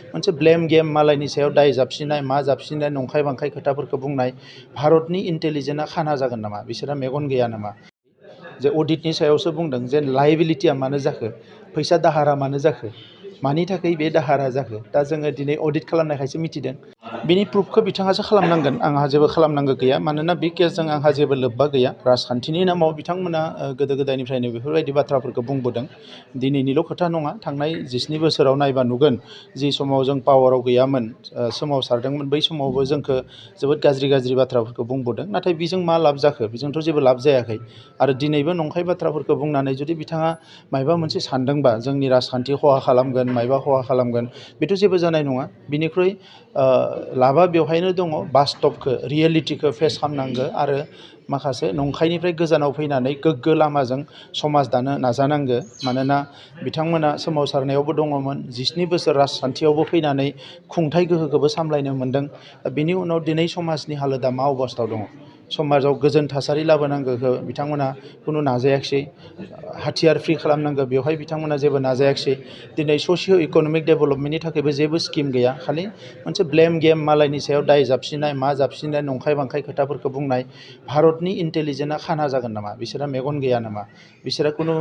मोनसे blame game मालायनि सायाव दाय जाबसिनाय मा जाबसिनाय नंखाय बांखाय खोथाफोरखौ बुंनाय भारतनि इन्टेलिजेन्सआ खाना जागोन नामा बिसोरहा मेगन गैया नामा जे अडिटनि सायावसो बुंदों जे लायबिलिटिया मानो जाखो फैसा दाहारा मानो जाखो मानि थाखाय बे दाहारा जाखो दा जोङो दिनै अडिट खालामनायखायसो मिथिदों बिनि प्रुफखौ बिथाङासो खालामनांगोन आंहा जेबो खालामनांगौ गैया मानोना बे केसजों आंहा जेबो लोब्बा गैया राजखान्थिनि नामाव बिथांमोना गोदो गोदायनिफ्रायनो बेफोरबायदि बाथ्राफोरखौ बुंबोदों दिनैनिल' खोथा नङा थांनाय 19 बोसोराव नायबा नुगोन जि समाव जों पावाराव गैयामोन सोमावसारदोंमोन बै समावबो जोंखौ जोबोद गाज्रि बाथ्राफोरखौ बुंबोदों नाथाय बेजों मा लाब जाखो बेजोंथ' जेबो लाब जायाखै आरो दिनैबो नंखाय बाथ्राफोरखौ बुंनानै जुदि बिथाङा मायबा मोनसे सानदोंबा जोंनि राजखान्थि खहा खालामगोन मायबा खहा खालामगोन बेथ' जेबो जानाय नङा बिनिख्रुइ लाबा बेवहायनो दङ बास्तबखौ रियेलिटिखौ फेस खालामनांगौ आरो माखासे नंखायनिफ्राय गोजानाव फैनानै गोग्गो लामाजों समाज दानो नाजानांगौ मानोना बिथांमोना सोमावसारनायावबो दङमोन 19 बोसोर राजखान्थियावबो फैनानै खुंथाय गोहोखौबो सामलायनो मोन्दों बिनि उनाव दिनै समाजनि हालोदा मा अबस्थायाव दङ समाजाव गोजोन थासारि लाबोनांगौखौ बिथांमोना खुनु नाजायाखिसै हाथियार फ्रि खालामनांगौ बेवहाय बिथांमोना जेबो नाजायाखिसै दिनै ससिय' इक'नमिक डेभेलपमेन्टनि थाखायबो जेबो स्किम गैया खालि मोनसे ब्लेम गेम मालायनि सायाव दाय जाबसिनाय मा जाबसिनाय नंखाय बांखाय खोथाफोरखौ बुंनाय भारतनि इन्टेलिजेन्सआ खाना जागोन नामा बिसोरहा मेगन गैया नामा बिसोरहा खुनु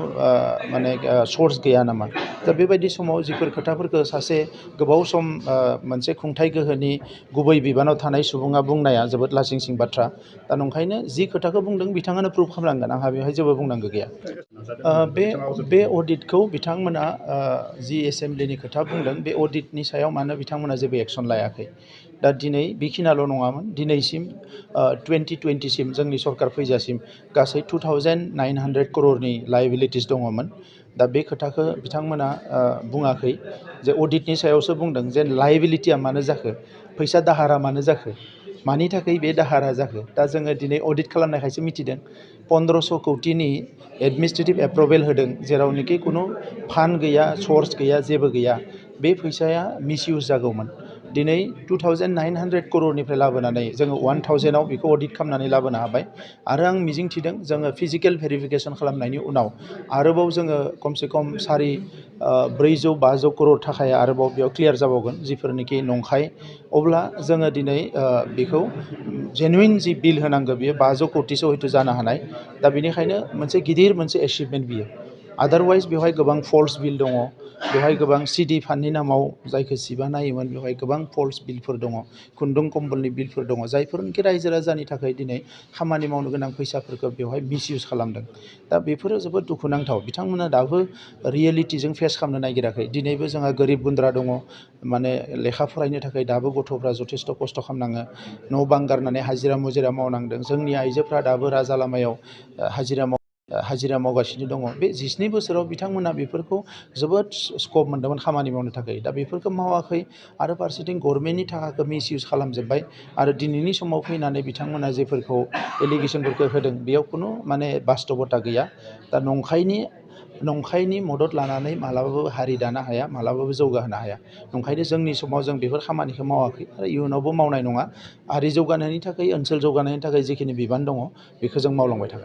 माने सर्स गैया नामा दा बेबायदि समाव जिफोर खोथाफोरखौ सासे गोबाव सम मोनसे खुंथाय गोहोनि गुबै बिबानाव थानाय सुबुङा बुंनाया जोबोद लासिंसिं बाथ्रा दा नंखायनो जि खोथाखौ बुंदों बिथाङानो प्रुभ खालामनांगोन आंहा बेवहाय जेबो बुंनांगौ गैया बे अडिटखौ बिथांमोना जि एसेम्ब्लिनि खोथा बुंदों बे अडिटनि सायाव मानो बिथांमोना जेबो एक्सन लायाखै दा दिनै बेखिनियाल' नङामोन दिनैसिम 2020सिम जोंनि सरकार फैजासिम गासै 2900 करोड़नि लायबिलिटिस दङमोन दा बे खोथाखौ बिथांमोना बुङाखै जे अडिटनि सायावसो बुंदों जे लायबिलिटिया मानो जाखो फैसा दाहारा मानो जाखो मानि थाखाय बे दाहारा जाखो दा जोङो दिनै अडिट खालामनायखायसो मिथिदों 1500 कौटिनि एडमिनिस्ट्रेटिभ एप्रुभेल होदों जेरावनोखि खुनु फान्ड गैया सर्स गैया जेबो गैया बे फैसाया मिसइउज जागौमोन दिनै 2900 करोड़निफ्राय लाबोनानै जोङो 1000आव बेखौ अडिट खालामनानै लाबोनो हाबाय आरो आं मिजिंथिदों जोङो फिजिकेल भेरिफिकेसन खालामनायनि उनाव आरोबाव जोङो खमसे खम 400-500 करोड़ थाखाया आरोबाव बेयाव क्लियार जाबावगोन जिफोरनिखि नंखाय अब्ला जोङो दिनै बेखौ जेनुइन जि बिल होनांगौ बियो 500 कौटिसो हयथ' जानो हानाय दा बेनिखायनो मोनसे गिदिर मोनसे एचिभमेन्ट बियो आदारवाइज बेवहाय गोबां फल्स बिल दङ बेवहाय गोबां सिडि फान्डनि नामाव जायखौ सिबा नायोमोन बेवहाय गोबां फल्स बिलफोर दङ खुन्दुं कम्बलनि बिलफोर दङ जायफोरनिखि रायजो राजानि थाखाय दिनै खामानि मावनो गोनां फैसाफोरखौ बेवहाय मिसइउज खालामदों दा बेफोरो जोबोद दुखुनांथाव बिथांमोना दाबो रियेलिटिजों फेस खालामनो नागिराखै दिनैबो जोंहा गोरिब गुन्द्रा दङ माने लेखा फरायनो थाखाय दाबो गथ'फ्रा जथेस्थ' खस्थ' खालामनाङो न' बां गारनानै हाजिरा मुजिरा मावनांदों जोंनि आइजोफ्रा दाबो राजा लामायाव हाजिरा मावगासिनो दङ बे 19 बोसोराव बिथांमोना बेफोरखौ जोबोद स्कप मोन्दोंमोन खामानि मावनो थाखाय दा बेफोरखौ मावाखै आरो फारसेथिं गभर्नमेन्टनि थाखाखौ मिसइउज खालामजोब्बाय आरो दिनैनि समाव फैनानै बिथांमोना जेफोरखौ एलिगेसनफोरखौ होदों बेयाव खुनु माने बास्तबता गैया दा नंखायनि मदद लानानै मालाबाबो हारि दानो हाया मालाबाबो जौगाहोनो हाया नंखायनो जोंनि समाव जों बेफोर खामानिखौ मावाखै आरो इयुनावबो मावनाय नङा हारि जौगानायनि थाखाय ओनसोल जौगानायनि थाखाय जिखिनि बिबान दङ बेखौ जों मावलांबाय थागोन